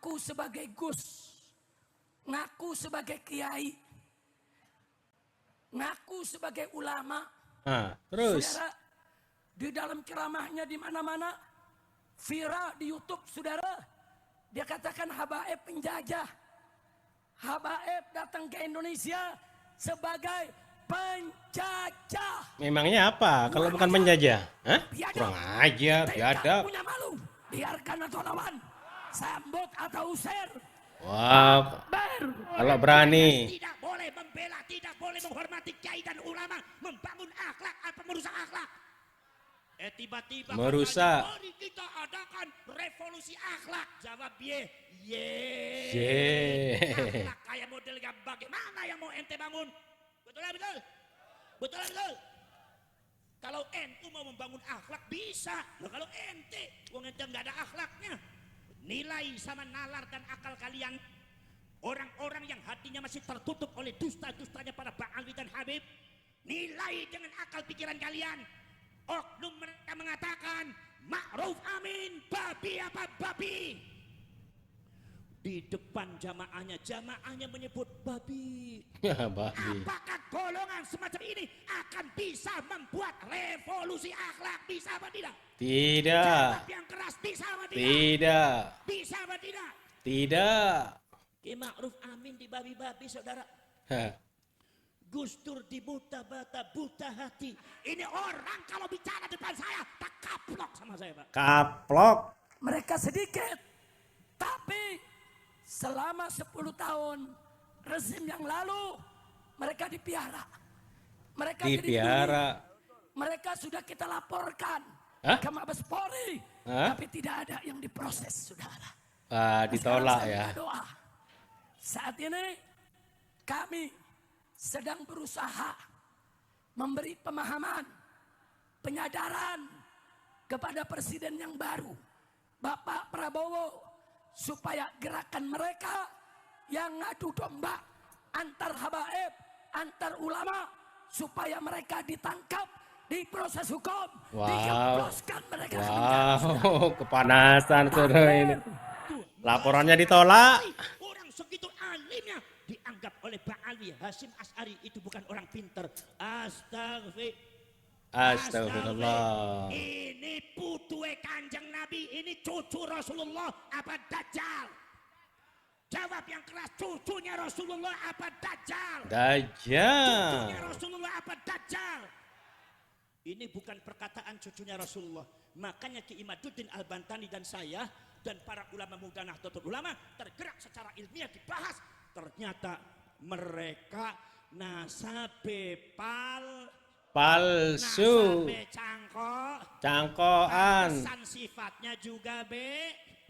ngaku sebagai Gus, ngaku sebagai kiai, ngaku sebagai ulama. Terus Saudara, di dalam ceramahnya di mana-mana, viral di YouTube, saudara, dia katakan Habaib penjajah. Habaib datang ke Indonesia sebagai penjajah. memangnya apa kalau bukan menjajah? Kurang aja, biadab. Punya malu. Biarkan atau lawan, sambut atau usir. Wah, kalau berani. Tidak boleh membela, tidak boleh menghormati kiai dan ulama, membangun akhlak apa merusak akhlak. Tiba-tiba Merusak. mari kita adakan revolusi akhlak. Jawab ye. Akhlak kayak model bagaimana yang mau ente bangun? Betul. Betul. Kalau NU mau membangun akhlak bisa. Nah, kalau ente nggak ada akhlaknya, nilai sama nalar dan akal kalian, orang-orang yang hatinya masih tertutup oleh dusta-dustanya para Ba'alwi dan Habib, nilai dengan akal pikiran kalian. Oknum mereka mengatakan Ma'ruf Amin babi apa babi. Di depan jamaahnya menyebut babi. Babi. Apakah golongan semacam ini akan bisa membuat revolusi akhlak? Bisa apa tidak? Tidak. Jawab yang keras, bisa apa tidak? Tidak. Bisa apa tidak? Tidak. Ki Ma'ruf Amin di babi-babi, saudara. Gus Dur di buta bata, buta hati. Ini orang kalau bicara depan saya tak kaplok sama saya, Pak. Kaplok. Mereka sedikit, tapi selama 10 tahun rezim yang lalu mereka dipiara. Mereka Dipiara. Mereka sudah kita laporkan ke Mabes Polri, tapi tidak ada yang diproses, saudara. Ditolak ya. Doa. Saat ini kami sedang berusaha memberi pemahaman, penyadaran kepada presiden yang baru, Bapak Prabowo, supaya gerakan mereka yang ngadu domba antar habaib, antar ulama, supaya mereka ditangkap, diproses hukum, digembloskan mereka. Wow, kepanasan saudara ini. Laporannya ditolak. Orang segitu alimnya dianggap oleh Ba'alwi Hasyim Asy'ari itu bukan orang pinter. Astagfirullah. Ini putue Kanjeng Nabi, ini cucu Rasulullah apa Dajjal? Jawab yang keras, cucunya Rasulullah apa Dajjal? Cucunya Rasulullah apa Dajjal? Ini bukan perkataan cucunya Rasulullah. Makanya Ki Imaduddin Al-Bantani dan saya dan para ulama muda Nahdlatul Ulama tergerak secara ilmiah dibahas. Ternyata mereka nasabe palsu. nasabe Cangkoan. pesan sifatnya juga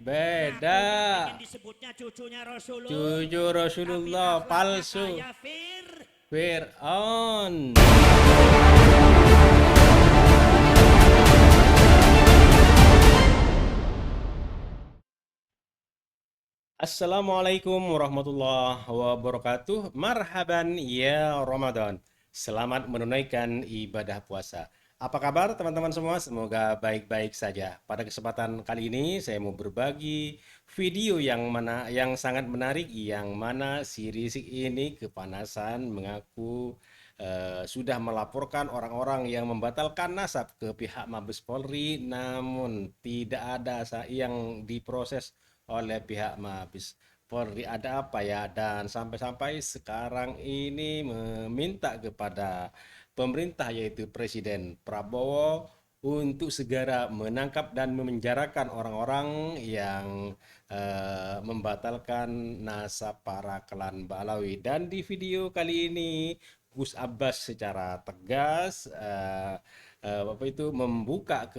Beda. Yang disebutnya cucunya Rasulullah. Cucu Rasulullah palsu. Fir'aun. Assalamualaikum warahmatullahi wabarakatuh. Marhaban ya Ramadan. Selamat menunaikan ibadah puasa. Apa kabar teman-teman semua? Semoga baik-baik saja. Pada kesempatan kali ini saya mau berbagi video yang sangat menarik, yang mana si Rizik ini kepanasan mengaku sudah melaporkan orang-orang yang membatalkan nasab ke pihak Mabes Polri, namun tidak ada yang diproses oleh pihak Mabes Polri. Ada apa ya? Dan sampai-sampai sekarang ini meminta kepada pemerintah, yaitu Presiden Prabowo, untuk segera menangkap dan memenjarakan orang-orang yang membatalkan nasab para klan Ba'alawi. Dan di video kali ini Gus Abbas secara tegas membongkar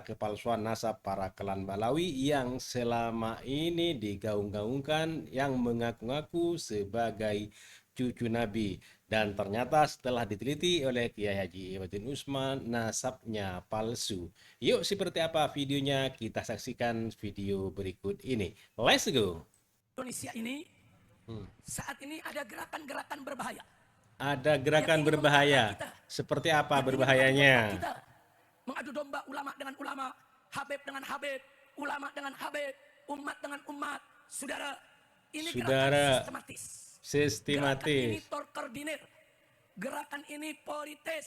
kepalsuan nasab para klan Ba'alawi yang selama ini digaung-gaungkan, yang mengaku-ngaku sebagai cucu Nabi. Dan ternyata setelah diteliti oleh Kiai Haji Iwaddin Usman, nasabnya palsu. Yuk, seperti apa videonya? Kita saksikan video berikut ini. Let's go. Indonesia ini saat ini ada gerakan-gerakan berbahaya. Ada gerakan berbahaya. Seperti apa berbahayanya? Mengadu domba ulama dengan ulama, habib dengan habib, ulama dengan habib, umat dengan umat. Saudara, ini Saudara, gerakan sistematis. Gerakan ini sistematis. terkoordinir. Gerakan ini politis.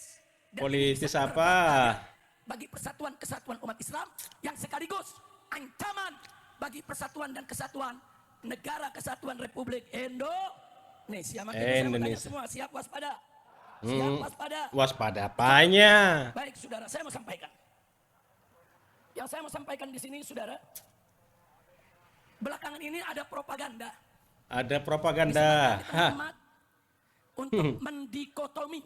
Dan Politis ini sangat apa? berbahaya bagi persatuan kesatuan umat Islam yang sekaligus ancaman bagi persatuan dan kesatuan negara kesatuan Republik Indonesia. Makanya saya bertanya Indonesia. semua, siap waspada? Siap waspada? Waspada apanya? Baik saudara, saya mau sampaikan. Yang saya mau sampaikan di sini saudara, belakangan ini ada propaganda. Ada propaganda. Disebarkan di tengah umat untuk mendikotomi.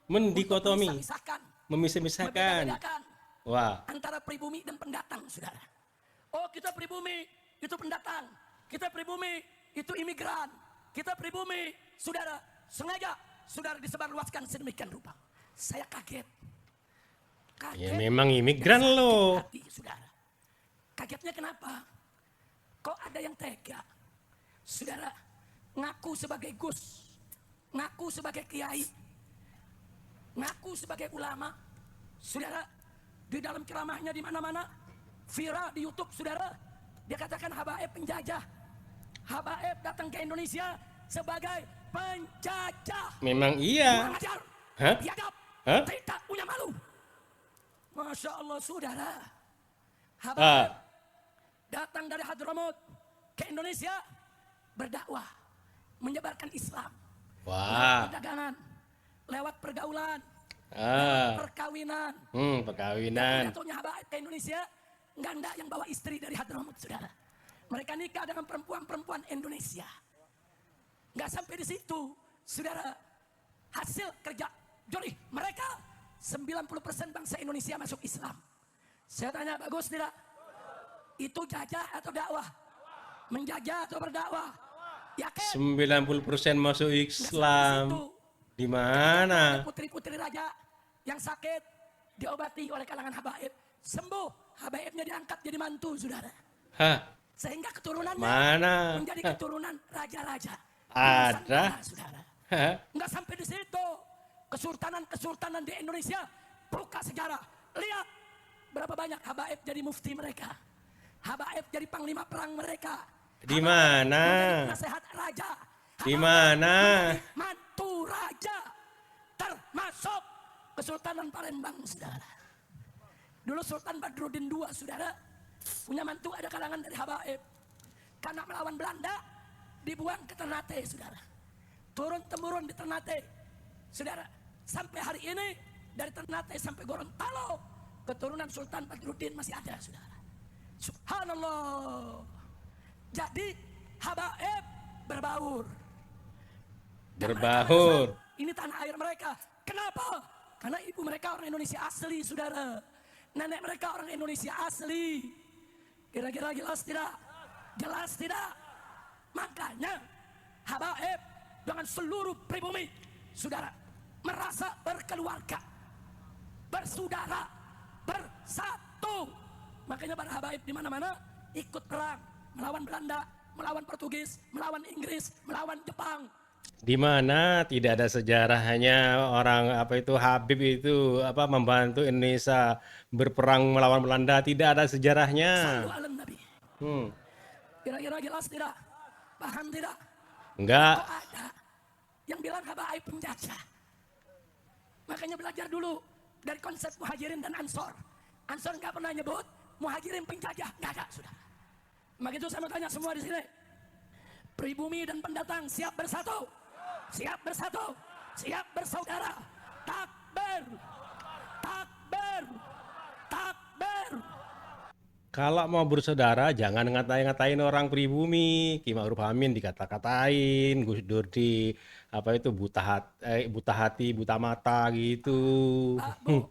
Mendikotomi, Untuk memisah-misahkan. memisah-misahkan. Membeda-bedakan Wah, antara pribumi dan pendatang, saudara. Oh, kita pribumi, itu pendatang. Kita pribumi, itu imigran. Kita pribumi, saudara, sengaja saudara disebarluaskan sedemikian rupa. Saya kaget. ya memang imigran dan sakit loh. hati, saudara. Kagetnya kenapa? Kok ada yang tega? Saudara, ngaku sebagai Gus, ngaku sebagai kiai, ngaku sebagai ulama. Saudara, di dalam ceramahnya di mana-mana, viral di YouTube, saudara, dia katakan Habaib penjajah. Habaib datang ke Indonesia sebagai penjajah. Memang iya. Kurang ajar, Hah? biadab, Hah? tidak punya malu. Masya Allah, saudara. Ah, Habaib datang dari Hadramaut ke Indonesia berdakwah, menyebarkan Islam. Lewat wah. perdagangan, lewat pergaulan, Ah, perkawinan. perkawinan. Jatuhnya Habaib ke Indonesia, nggak yang bawa istri dari Hadramaut, saudara. Mereka nikah dengan perempuan-perempuan Indonesia. Nggak sampai di situ, saudara. Hasil kerja jori mereka 90% bangsa Indonesia masuk Islam. Saya tanya, bagus tidak? Itu jajah atau dakwah? Menjajah atau berdakwah? Yakin? 90% masuk Nggak sampai di situ. Islam. Di mana? Putri-putri raja yang sakit diobati oleh kalangan habaib, sembuh, habaibnya diangkat jadi mantu, saudara. Hah, Sehingga keturunannya mana? menjadi keturunan raja-raja. Ada? Nusantara, saudara. Hah? Nggak sampai di situ. Kesultanan-kesultanan di Indonesia, buka sejarah. Lihat berapa banyak habaib jadi mufti mereka. Habaib jadi panglima perang mereka. Di Habaib mana? menjadi penasehat raja. Di Habaib mana? menjadi mantu raja. Termasuk Kesultanan Palembang, saudara. Dulu Sultan Badruddin II, saudara, punya mantu ada kalangan dari habaib. Karena melawan Belanda, dibuang ke Ternate, saudara. Turun-temurun di Ternate, saudara. Sampai hari ini, dari Ternate sampai Gorontalo, keturunan Sultan Badruddin masih ada, saudara. Subhanallah. Jadi, habaib berbaur. Dan mereka Berbaur. merasa ini tanah air mereka. Kenapa? Karena ibu mereka orang Indonesia asli, saudara. Nenek mereka orang Indonesia asli. Kira-kira jelas tidak? Jelas tidak? Makanya habaib dengan seluruh pribumi, saudara, merasa berkeluarga, bersaudara, bersatu. Makanya para habaib di mana-mana ikut perang, melawan Belanda, melawan Portugis, melawan Inggris, melawan Jepang. Di mana tidak ada sejarahnya orang apa itu Habib itu apa membantu Indonesia berperang melawan Belanda, tidak ada sejarahnya. Sallu ala Nabi. Hmm. Kira-kira jelas tidak? Paham tidak? Enggak. Kok ada yang bilang habaib penjajah? Makanya belajar dulu dari konsep muhajirin dan ansor. Ansor nggak pernah nyebut muhajirin penjajah, nggak ada, sudah. Maka itu saya mau tanya semua di sini. Pribumi dan pendatang siap bersatu, siap bersatu, siap bersaudara. Takbir, takbir, takbir. Kalau mau bersaudara jangan ngatain-ngatain orang pribumi. Ki Ma'ruf Amin dikata-katain, Gus Dur di apa itu buta hati, buta mata gitu. Pak, Bu,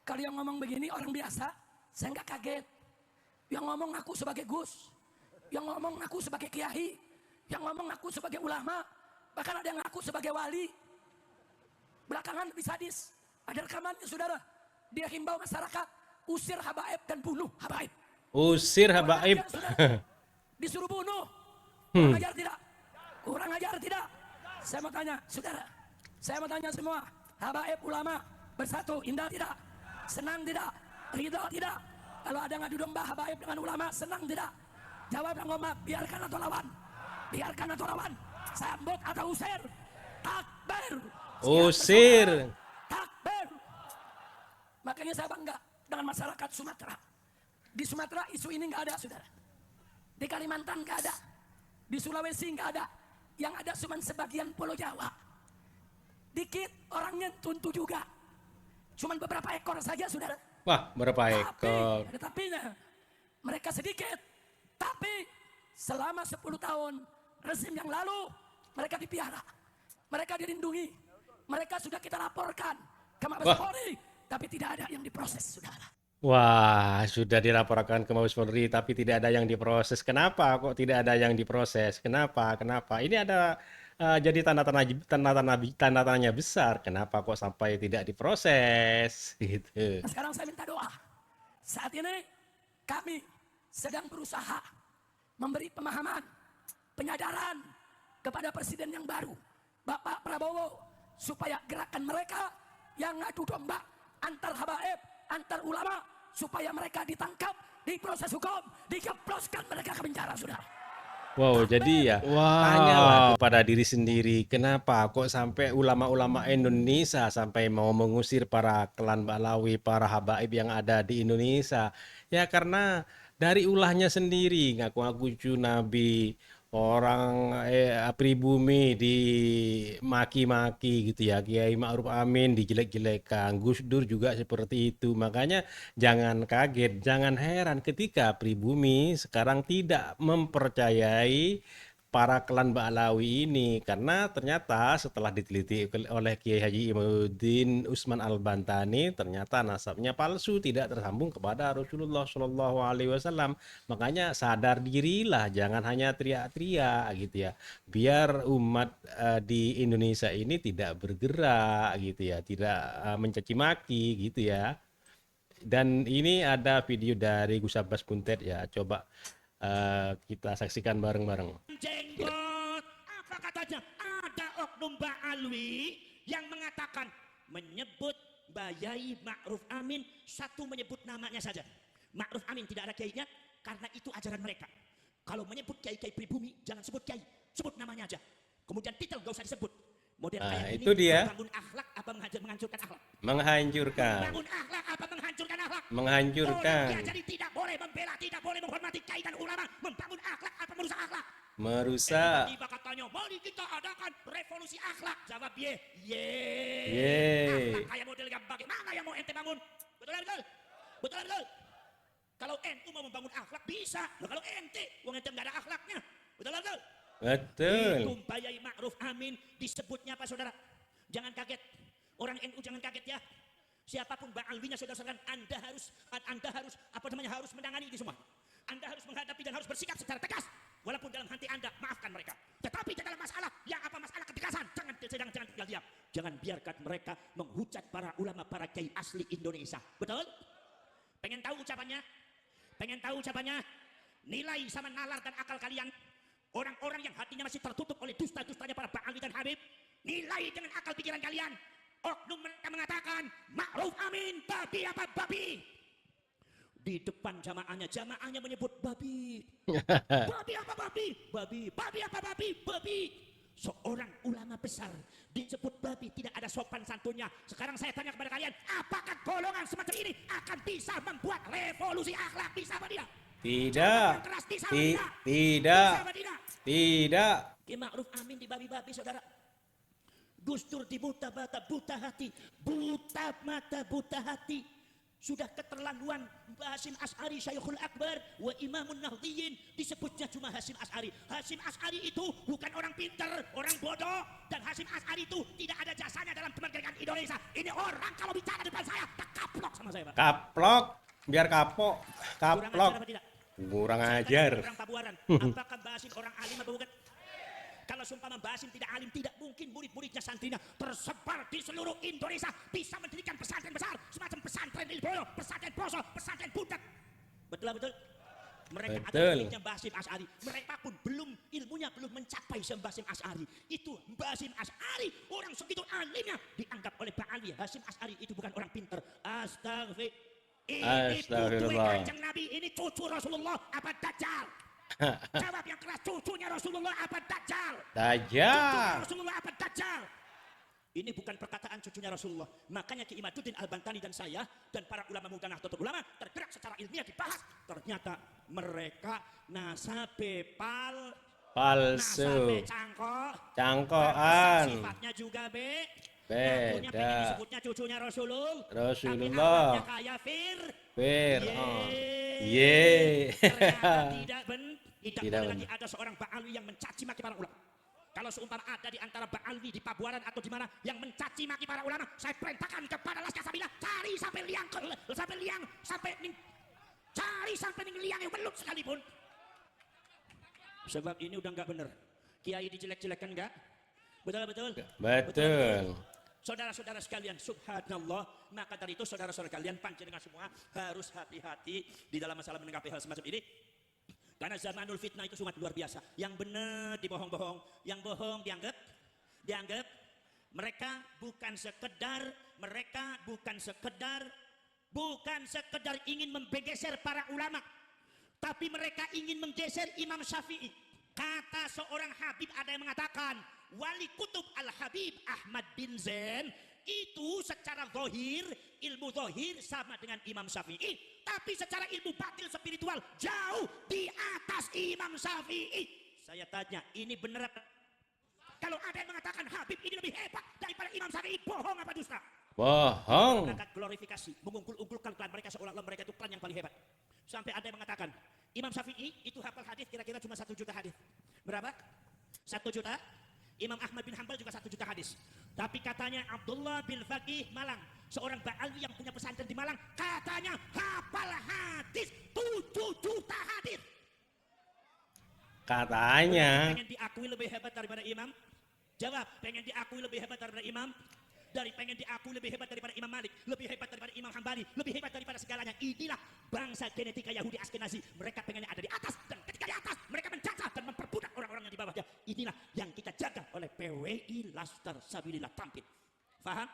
kalau yang ngomong begini orang biasa, saya nggak kaget. Yang ngomong aku sebagai Gus, yang ngomong aku sebagai kiai, yang ngomong aku sebagai ulama, bahkan ada yang ngaku sebagai wali. Belakangan lebih sadis, ada rekamannya, saudara. Dia himbau masyarakat, usir habaib dan bunuh habaib. Usir Kurang habaib. ajar, saudara. Disuruh bunuh. Kurang ajar tidak? Kurang ajar tidak? Saya mau tanya, saudara. Saya mau tanya semua. Habaib ulama bersatu, indah tidak? Senang tidak? Ridho tidak? Kalau ada ngadu domba habaib dengan ulama, senang tidak? Jawab yang ngomong, biarkan atau lawan? Biarkan atau lawan? Sambut atau usir? Takbir. Usir. Takbir. Makanya saya bangga dengan masyarakat Sumatera. Di Sumatera isu ini nggak ada, saudara. Di Kalimantan nggak ada. Di Sulawesi nggak ada. Yang ada cuma sebagian Pulau Jawa. Dikit orangnya tuntu juga. Cuman beberapa ekor saja, saudara. Wah, berapa ekor? Ada tapinya. Mereka sedikit. Tapi selama 10 tahun rezim yang lalu mereka dipiara. Mereka dilindungi. Mereka sudah kita laporkan ke Mabes Polri, tapi tidak ada yang diproses, saudara. Wah, sudah dilaporkan ke Mabes Polri tapi tidak ada yang diproses. Kenapa kok tidak ada yang diproses? Kenapa? Kenapa? Ini ada jadi tanda tanya besar. Kenapa kok sampai tidak diproses? Gitu. Nah, sekarang saya minta doa. Saat ini kami sedang berusaha memberi pemahaman, penyadaran kepada presiden yang baru, Bapak Prabowo, supaya gerakan mereka yang ngadu domba antar habaib, antar ulama, supaya mereka ditangkap, diproses hukum, dijebloskan mereka ke penjara, saudara. Wow, jadi ya tanyalah kepada diri sendiri, kenapa kok sampai ulama-ulama Indonesia sampai mau mengusir para klan Balawi, para habaib yang ada di Indonesia? Ya karena dari ulahnya sendiri, ngaku-ngaku cucu Nabi, orang pribumi dimaki-maki gitu ya, Kiai Ma'ruf Amin dijelek-jelekan, Gus Dur juga seperti itu. Makanya jangan kaget, jangan heran ketika pribumi sekarang tidak mempercayai para klan Ba'alawi ini, karena ternyata setelah diteliti oleh Kiai Haji Imaduddin Usman Al-Bantani, ternyata nasabnya palsu, tidak tersambung kepada Rasulullah Shallallahu Alaihi Wasallam. Makanya sadar dirilah, jangan hanya teriak-teriak gitu ya, biar umat di Indonesia ini tidak bergerak gitu ya, tidak mencaci maki gitu ya. Dan ini ada video dari Gus Abbas Buntet ya, coba kita saksikan bareng-bareng. Jenggot, apa katanya? Ada oknum Ba'alwi yang mengatakan menyebut Bayai Ma'ruf Amin, satu menyebut namanya saja. Ma'ruf Amin tidak ada kiainya karena itu ajaran mereka. Kalau menyebut kiai-kiai pribumi jangan sebut kiai, sebut namanya aja. Kemudian titel gak usah disebut. Model kayak itu ini dia. membangun akhlak apa menghancurkan akhlak? Menghancurkan. Membangun akhlak apa menghancurkan akhlak? Menghancurkan. Orang jadi tidak boleh membela, tidak boleh menghormati kiai dan ulama. Membangun akhlak apa merusak akhlak? Merusak. Tiba-tiba katanya, mari kita adakan revolusi akhlak. Jawab ye. Akhlak kayak model yang bagaimana yang mau ente bangun? Betul betul? Betul betul? Kalau NU mau membangun akhlak bisa. Nah, kalau ente, wong ente nggak ada akhlaknya. Betul betul? Betul. Itu Bayai Ma'ruf Amin disebutnya apa saudara? Jangan kaget. Orang NU jangan kaget ya. Siapapun Ba'alwinya saudara-saudara, Anda harus menangani ini semua. Anda harus menghadapi dan harus bersikap secara tegas. Walaupun dalam hati Anda maafkan mereka. Tetapi dalam masalah yang apa masalah ketegasan, jangan tinggal diam. Jangan biarkan mereka menghujat para ulama, para kiai asli Indonesia. Betul? Pengen tahu ucapannya? Nilai sama nalar dan akal kalian. Orang-orang yang hatinya masih tertutup oleh dusta-dustanya para Ba'alwi dan Habib. Nilai dengan akal pikiran kalian. Oknum mereka mengatakan, Ma'ruf Amin, babi apa babi? Di depan jamaahnya menyebut babi. Babi apa babi? Babi apa babi? Seorang ulama besar disebut babi, tidak ada sopan santunnya. Sekarang saya tanya kepada kalian, apakah golongan semacam ini akan bisa membuat revolusi akhlak? Bisa apa tidak? Tidak. Ki Ma'ruf Amin di babi-babi saudara. Gus Dur di buta mata, buta hati. Buta mata, buta hati. Sudah keterlaluan. Hasyim Asy'ari Syekhul Akbar wa Imamun Nahdliyin, disebutnya cuma Hasyim Asy'ari. Hasyim Asy'ari itu bukan orang pintar, orang bodoh. Dan Hasyim Asy'ari itu tidak ada jasanya dalam kemerdekaan Indonesia. Ini orang kalau bicara depan saya tak kaplok sama saya, Pak. Kaplok, biar kapok. Kaplok. Kurang ajar. Orang Pabuaran. Apakah Mbah Hasyim orang alim atau bukan? Kalau sumpah Mbah Hasyim tidak alim, tidak mungkin murid-muridnya santrinya tersebar di seluruh Indonesia bisa mendirikan pesantren besar semacam pesantren Ilboyo, pesantren Poso, pesantren Budak. Betul? Mereka adalah muridnya Mbah Hasyim Asy'ari. Mereka pun ilmunya belum mencapai Mbah Hasyim Asy'ari. Itu Mbah Hasyim Asy'ari, orang segitu alimnya dianggap oleh Ba'alwi. Hasyim Asy'ari itu bukan orang pintar. Astagfirullah. Ini putu Kanjeng Nabi, ini cucu Rasulullah apa Dajjal? Jawab yang keras, cucunya Rasulullah apa Dajjal? Dajjal. Cucunya Rasulullah apa Dajjal? Ini bukan perkataan cucunya Rasulullah. Makanya Ki Imaduddin Al-Bantani dan saya dan para ulama muda Nahdlatul Ulama tergerak secara ilmiah dibahas. Ternyata mereka nasabe Palsu. nasabe cangkok. Cangkokan. Sifatnya juga ngakunya Beda. pengen disebutnya cucunya Rasulullah. Rasulullah. Tapi akhlaknya kayak Fir'aun. Ye. Ye. Ternyata tidak Tidak boleh lagi benar. ada seorang Ba'alwi yang mencaci maki para ulama. Kalau seumpama ada di antara Ba'alwi di Pabuaran atau di mana yang mencaci maki para ulama, saya perintahkan kepada Laskar Sabila cari sampai liang cari sampai liang yang belum sekalipun. Sebab ini udah nggak benar. Kiai dijelek-jelekan nggak? Betul. Betul. Saudara-saudara sekalian, subhanallah, maka dari itu saudara-saudara kalian panjenengan semua harus hati-hati di dalam masalah menanggapi hal semacam ini. Karena zamanul fitnah itu sangat luar biasa. Yang benar dibohong-bohong, yang bohong dianggap mereka bukan sekedar ingin membegeser para ulama, tapi mereka ingin menggeser Imam Syafi'i. Kata seorang Habib, ada yang mengatakan Wali Kutub Al-Habib Ahmad bin Zain itu secara zahir, ilmu zahir sama dengan Imam Syafi'i, tapi secara ilmu batin spiritual jauh di atas Imam Syafi'i. Saya tanya, ini benar? Kalau ada yang mengatakan Habib ini lebih hebat daripada Imam Syafi'i, bohong apa dusta? Bohong. Mereka glorifikasi, mengunggul-unggulkan klan mereka seolah-olah mereka itu klan yang paling hebat. Sampai ada yang mengatakan Imam Syafi'i itu hafal hadis kira-kira cuma 1 juta hadis. Berapa? 1 juta. Imam Ahmad bin Hanbal juga 1 juta hadis. Tapi katanya Abdullah bin Faqih Malang, seorang Ba'alwi yang punya pesantren di Malang, katanya hafal hadis 7 juta hadis. Katanya. Pengen diakui lebih hebat daripada Imam? Jawab, pengen diakui lebih hebat daripada Imam? Pengen diakui lebih hebat daripada Imam Malik, lebih hebat daripada Imam Hambali, lebih hebat daripada segalanya. Inilah bangsa genetika Yahudi Askenazi. Mereka pengennya ada di atas, dan ketika di atas mereka menjajah dan memperbudak orang-orang yang di bawahnya. Inilah yang kita jaga oleh PWI Laskar Sabilillah Tampil. Faham?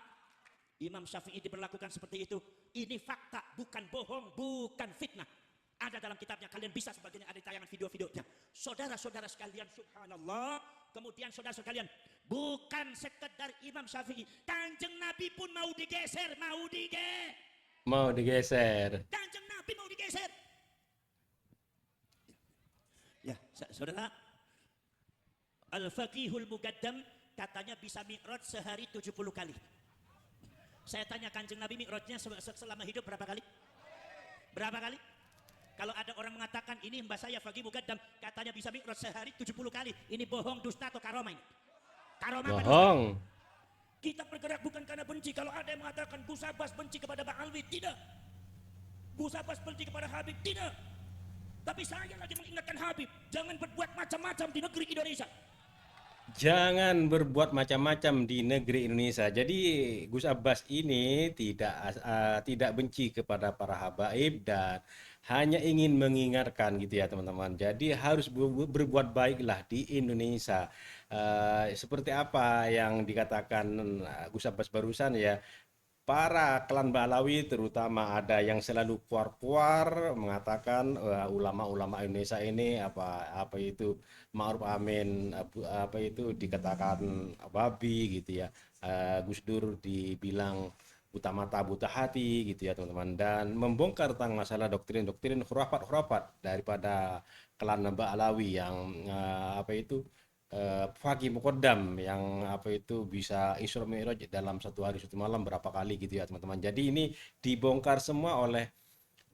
Imam Syafi'i diberlakukan seperti itu. Ini fakta, bukan bohong, bukan fitnah. Ada dalam kitabnya, kalian bisa sebagainya, ada tayangan video-videonya. Saudara-saudara sekalian, subhanallah. Kemudian saudara-saudara sekalian, bukan sekedar Imam Syafi'i, Kanjeng Nabi pun mau digeser. Kanjeng Nabi mau digeser. Ya, saudara, Al-Faqihul Muqaddam katanya bisa mi'raj sehari 70 kali. Saya tanya, Kanjeng Nabi mi'rajnya selama hidup berapa kali? Berapa kali? Kalau ada orang mengatakan ini mbak saya Faqih Muqaddam katanya bisa mi'raj sehari 70 kali. Ini bohong, dusta atau karomah ini? Karomah Bohong. Kita bergerak bukan karena benci. Kalau ada yang mengatakan Gus Abbas benci kepada Ba'alwi, tidak. Gus Abbas benci kepada Habib, tidak. Tapi saya lagi mengingatkan Habib, jangan berbuat macam-macam di negeri Indonesia. Jangan berbuat macam-macam di negeri Indonesia. Jadi Gus Abbas ini tidak benci kepada para habaib dan hanya ingin mengingatkan gitu ya teman-teman. Jadi harus berbuat baiklah di Indonesia. Seperti apa yang dikatakan Gus Abbas barusan ya. Para klan Ba'alawi terutama ada yang selalu puar-puar mengatakan ulama-ulama Indonesia ini apa itu Ma'ruf Amin apa itu dikatakan babi gitu ya. Gus Dur dibilang buta mata buta hati gitu ya teman-teman, dan membongkar tentang masalah doktrin-doktrin khurafat daripada klan Ba'alawi yang Faqih Muqaddam yang bisa Isra Mi'raj dalam 1 hari 1 malam berapa kali gitu ya teman-teman. Jadi ini dibongkar semua oleh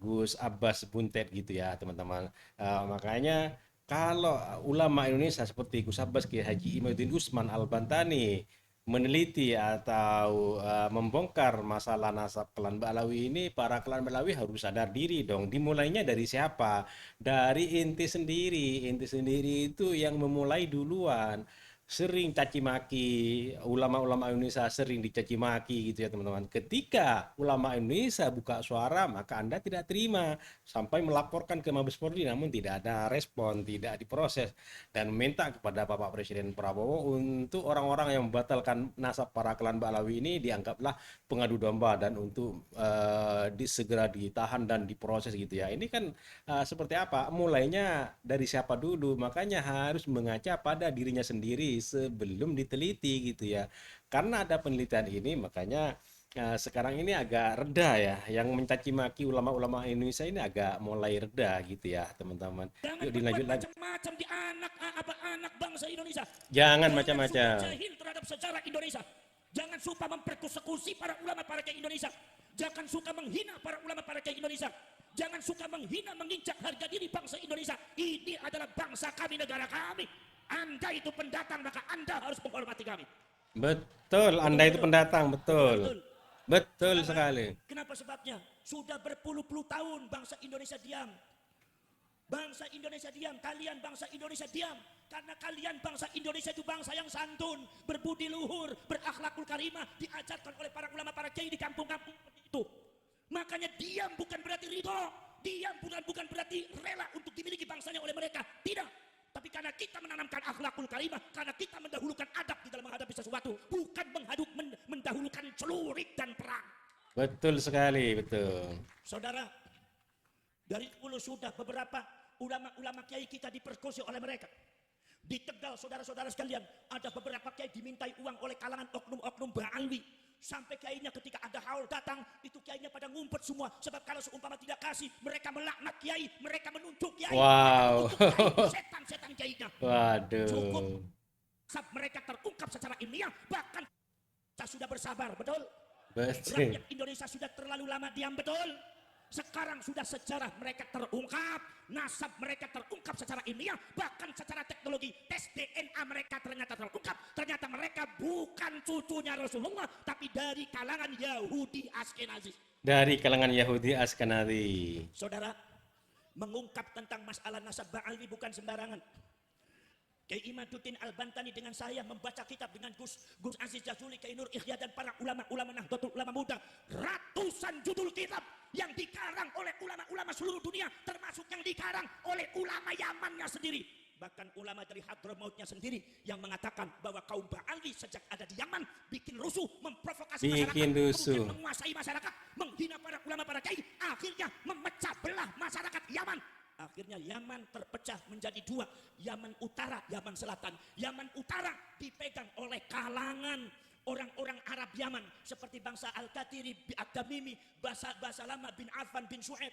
Gus Abbas Buntet gitu ya teman-teman. Makanya kalau ulama Indonesia seperti Gus Abbas Kiai Haji Imaduddin Utsman Al-Bantani meneliti atau membongkar masalah nasab klan Ba'alawi ini, para klan Ba'alawi harus sadar diri dong. Dimulainya dari siapa? Dari inti sendiri. Inti sendiri itu yang memulai duluan. sering caci maki, ulama-ulama Indonesia sering dicaci maki gitu ya teman-teman. Ketika ulama Indonesia buka suara, maka Anda tidak terima sampai melaporkan ke Mabes Polri, namun tidak ada respon, tidak diproses, dan meminta kepada Bapak Presiden Prabowo untuk orang-orang yang membatalkan nasab para klan Ba'alawi ini dianggaplah pengadu domba dan untuk segera ditahan dan diproses gitu ya. Ini kan seperti apa? Mulainya dari siapa dulu? Makanya harus mengaca pada dirinya sendiri sebelum diteliti gitu ya. Karena ada penelitian ini, makanya sekarang ini agak reda ya. Yang mencaci maki ulama-ulama Indonesia ini agak mulai reda gitu ya, teman-teman. Jangan Yuk berbuat dilanjut lagi. macam-macam di anak bangsa Indonesia. Jangan Suka macam-macam. jahil terhadap sejarah Indonesia. Jangan suka mempersekusi para ulama para kiai Indonesia. Jangan suka menghina para ulama para kiai Indonesia. Jangan suka menghina, menginjak harga diri bangsa Indonesia. Ini adalah bangsa kami, negara kami. Anda itu pendatang, maka Anda harus menghormati kami. Betul, Anda itu pendatang, betul. Betul sekali. Kenapa sebabnya? Sudah berpuluh-puluh tahun bangsa Indonesia diam. Bangsa Indonesia diam, kalian bangsa Indonesia diam. Karena kalian bangsa Indonesia itu bangsa yang santun, berbudi luhur, berakhlakul karimah, diajarkan oleh para ulama, para kiai di kampung-kampung itu. Makanya diam bukan berarti ridho. Diam bukan berarti rela untuk dimiliki bangsanya oleh mereka. Tidak. Tapi karena kita menanamkan akhlakul karimah, karena kita mendahulukan adab di dalam menghadapi sesuatu, bukan mendahulukan celurit dan perang. Betul sekali, betul. Saudara, dari dulu sudah beberapa ulama-ulama kiai kita diperkosa oleh mereka. Di Tegal, saudara-saudara sekalian, ada beberapa kiai dimintai uang oleh kalangan oknum-oknum Ba'alwi. Sampai kiainya ketika ada haul datang, itu kiainya pada ngumpet semua. Sebab kalau seumpama tidak kasih, mereka melaknat kiai, mereka menuntut kiai. Wow. Setan-setan kiainya. Waduh. Cukup. Mereka terungkap secara ilmiah, bahkan kita sudah bersabar, betul? Betul. Rakyat Indonesia sudah terlalu lama diam, betul? Sekarang sudah sejarah mereka terungkap, nasab mereka terungkap secara ilmiah, bahkan secara teknologi tes DNA mereka ternyata terungkap. Ternyata mereka bukan cucunya Rasulullah, tapi dari kalangan Yahudi Askenazi. Dari kalangan Yahudi Askenazi. Saudara, mengungkap tentang masalah nasab Ba'alwi bukan sembarangan. Kiai Imaduddin Al-Bantani dengan saya membaca kitab dengan Gus Aziz Jazuli, Kiai Nur Ikhya dan para ulama-ulama Nahdlatul Ulama muda. Ratusan judul kitab yang dikarang oleh ulama-ulama seluruh dunia, termasuk yang dikarang oleh ulama Yamannya sendiri. Bahkan ulama dari Hadramautnya sendiri yang mengatakan bahwa kaum Ba'alwi sejak ada di Yaman bikin rusuh, memprovokasi masyarakat, kemudian menguasai masyarakat, menghina para ulama, para kiai, akhirnya memecah belah masyarakat Yaman. Akhirnya Yaman terpecah menjadi dua, Yaman Utara, Yaman Selatan. Yaman Utara dipegang oleh kalangan orang-orang Arab Yaman seperti bangsa Al-Qatiri, Ad-Damimi, bangsa Lama bin Affan bin Su'aib.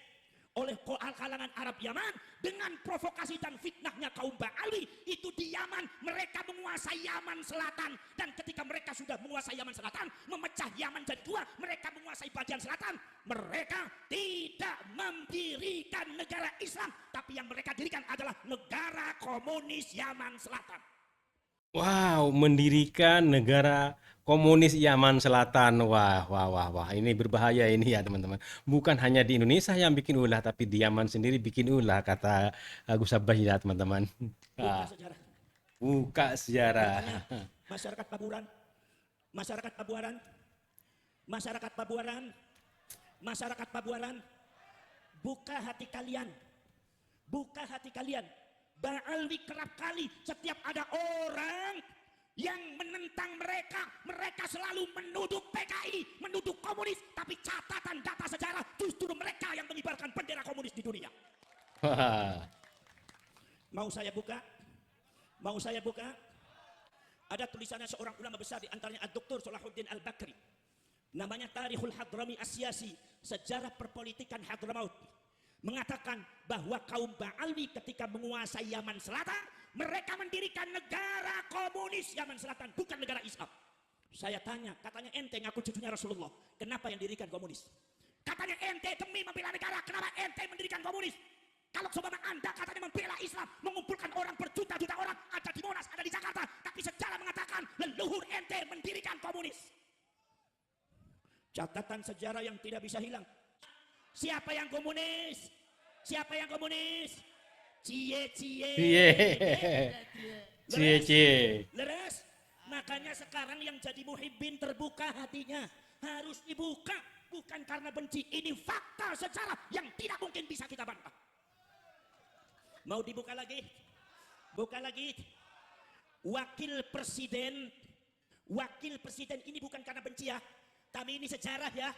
Oleh kalangan Arab Yaman dengan provokasi dan fitnahnya kaum Ba'alwi itu di Yaman, mereka menguasai Yaman Selatan, dan ketika mereka sudah menguasai Yaman Selatan, memecah Yaman jadi dua, mereka menguasai bagian selatan. Mereka tidak mendirikan negara Islam, tapi yang mereka dirikan adalah negara komunis Yaman Selatan. Wow, mendirikan negara komunis Yaman Selatan. Wah. Ini berbahaya ini ya teman-teman. Bukan hanya di Indonesia yang bikin ulah, tapi di Yaman sendiri bikin ulah, kata Gus Abbas ya teman-teman. Buka sejarah. Buka sejarah. Makanya, masyarakat Pabuaran, buka hati kalian. Buka hati kalian. Ba'alwi kerap kali setiap ada orang yang menentang mereka selalu menuduh PKI, menuduh komunis, tapi catatan data sejarah justru mereka yang mengibarkan bendera komunis di dunia. Mau saya buka? Ada tulisannya seorang ulama besar, di antaranya Dr. Salahuddin Al-Bakri. Namanya Tarikhul Hadrami Asyasi, sejarah perpolitikan Hadramaut. Mengatakan bahwa kaum Ba'alwi ketika menguasai Yaman Selatan, mereka mendirikan negara komunis Yaman Selatan, bukan negara Islam. Saya tanya, katanya ente ngaku cucunya Rasulullah, kenapa yang dirikan komunis? Katanya ente demi membela negara, kenapa ente mendirikan komunis? Kalau seumpama Anda katanya membela Islam, mengumpulkan orang berjuta-juta orang, ada di Monas, ada di Jakarta, tapi sejarah mengatakan leluhur ente mendirikan komunis. Catatan sejarah yang tidak bisa hilang. Siapa yang komunis? Cie. Cie cie. Leres? Makanya sekarang yang jadi muhibbin terbuka hatinya. Harus dibuka. Bukan karena benci. Ini fakta sejarah yang tidak mungkin bisa kita bantah. Mau dibuka lagi? Buka lagi. Wakil presiden ini bukan karena benci ya. Tapi ini sejarah ya.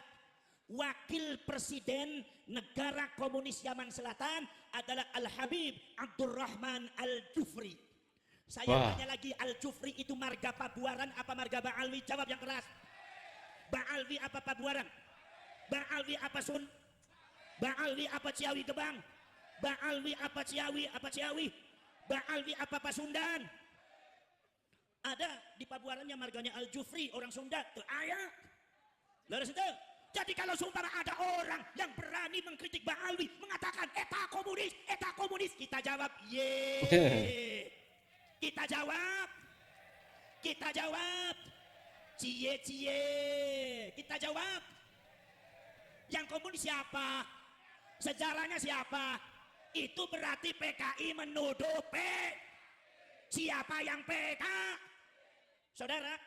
Wakil presiden negara komunis Yaman Selatan adalah Al-Habib Abdurrahman Al-Jufri. Saya tanya lagi, Al-Jufri itu marga Pabuaran apa marga Ba'alwi? Jawab yang keras. Ba'alwi apa Pabuaran? Ba'alwi apa Sun? Ba'alwi apa Ciawi Gebang? Ba'alwi apa Ciawi? Ba'alwi apa Pasundan? Ada di Pabuarannya marganya Al-Jufri, orang Sunda. Tuh ayah. Lalu itu. Jadi kalau sumpah ada orang yang berani mengkritik Ba'alwi, mengatakan eta komunis, kita jawab ye. Kita jawab cie. Kita jawab. Yang komunis siapa? Sejarahnya siapa? Itu berarti PKI menuduh siapa yang PK? Saudara,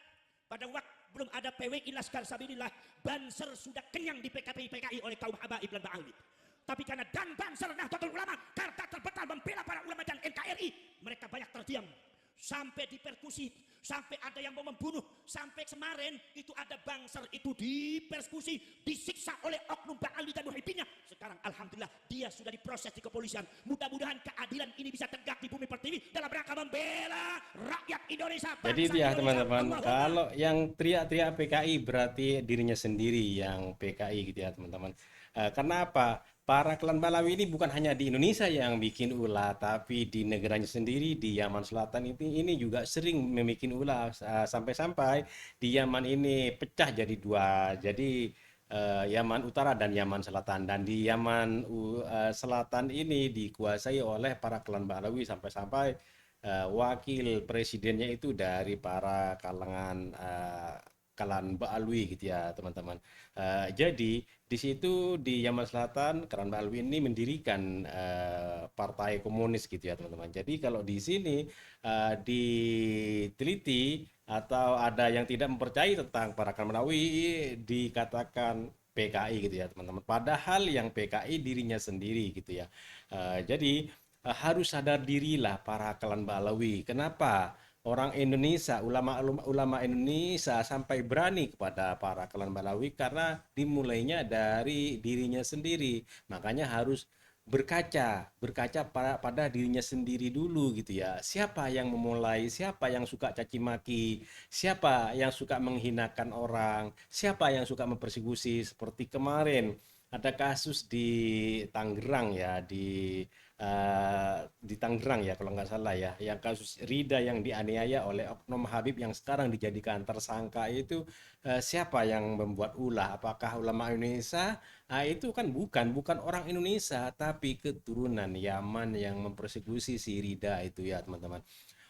pada waktu belum ada PWI Laskar Sabilillah, Banser sudah kenyang di PKI oleh kaum habaib dan Ba'alwi. Tapi karena dan Banser Nahdlatul Ulama, Karta terbetal membela para ulama dan NKRI, mereka banyak terdiam. Sampai dipersekusi, sampai ada yang mau membunuh, sampai kemarin itu ada Banser itu dipersekusi, disiksa oleh oknum Ba'alwi dan muhibbinnya. Sekarang alhamdulillah dia sudah diproses di kepolisian. Mudah-mudahan keadilan ini bisa tegak di bumi pertiwi dalam rangka membela rakyat Indonesia. Jadi itu ya teman-teman, kalau yang teriak-teriak PKI berarti dirinya sendiri yang PKI gitu ya teman-teman. Karena apa? Para klan Balawi ini bukan hanya di Indonesia yang bikin ulah, tapi di negaranya sendiri, di Yaman Selatan ini juga sering membuat ulah, sampai-sampai di Yaman ini pecah jadi dua. Jadi Yaman Utara dan Yaman Selatan, dan di Yaman Selatan ini dikuasai oleh para klan Balawi sampai-sampai wakil presidennya itu dari para kalangan klan Ba'alwi gitu ya teman-teman. Jadi di situ di Yaman Selatan klan Ba'alwi ini mendirikan partai komunis gitu ya teman-teman. Jadi kalau di sini diteliti atau ada yang tidak mempercayai tentang para klan Ba'alwi, dikatakan PKI gitu ya teman-teman. Padahal yang PKI dirinya sendiri gitu ya. Jadi harus sadar dirilah para klan Ba'alwi. Kenapa? Orang Indonesia, ulama Indonesia sampai berani kepada para klan Ba'alwi karena dimulainya dari dirinya sendiri. Makanya harus berkaca pada dirinya sendiri dulu gitu ya. Siapa yang memulai, siapa yang suka caci maki, siapa yang suka menghinakan orang, siapa yang suka mempersekusi. Seperti kemarin ada kasus di Tangerang ya, di Tangerang ya kalau nggak salah ya, yang kasus Rida yang dianiaya oleh oknum Habib yang sekarang dijadikan tersangka itu, siapa yang membuat ulah? Apakah ulama Indonesia? Itu kan bukan orang Indonesia, tapi keturunan Yaman yang mempersekusi si Rida itu ya teman-teman.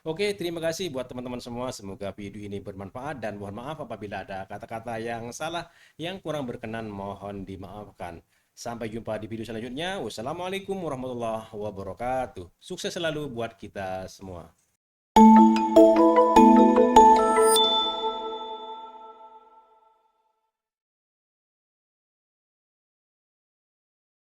Oke, terima kasih buat teman-teman semua. Semoga video ini bermanfaat dan mohon maaf apabila ada kata-kata yang salah, yang kurang berkenan mohon dimaafkan. Sampai jumpa di video selanjutnya. Wassalamualaikum warahmatullahi wabarakatuh. Sukses selalu buat kita semua.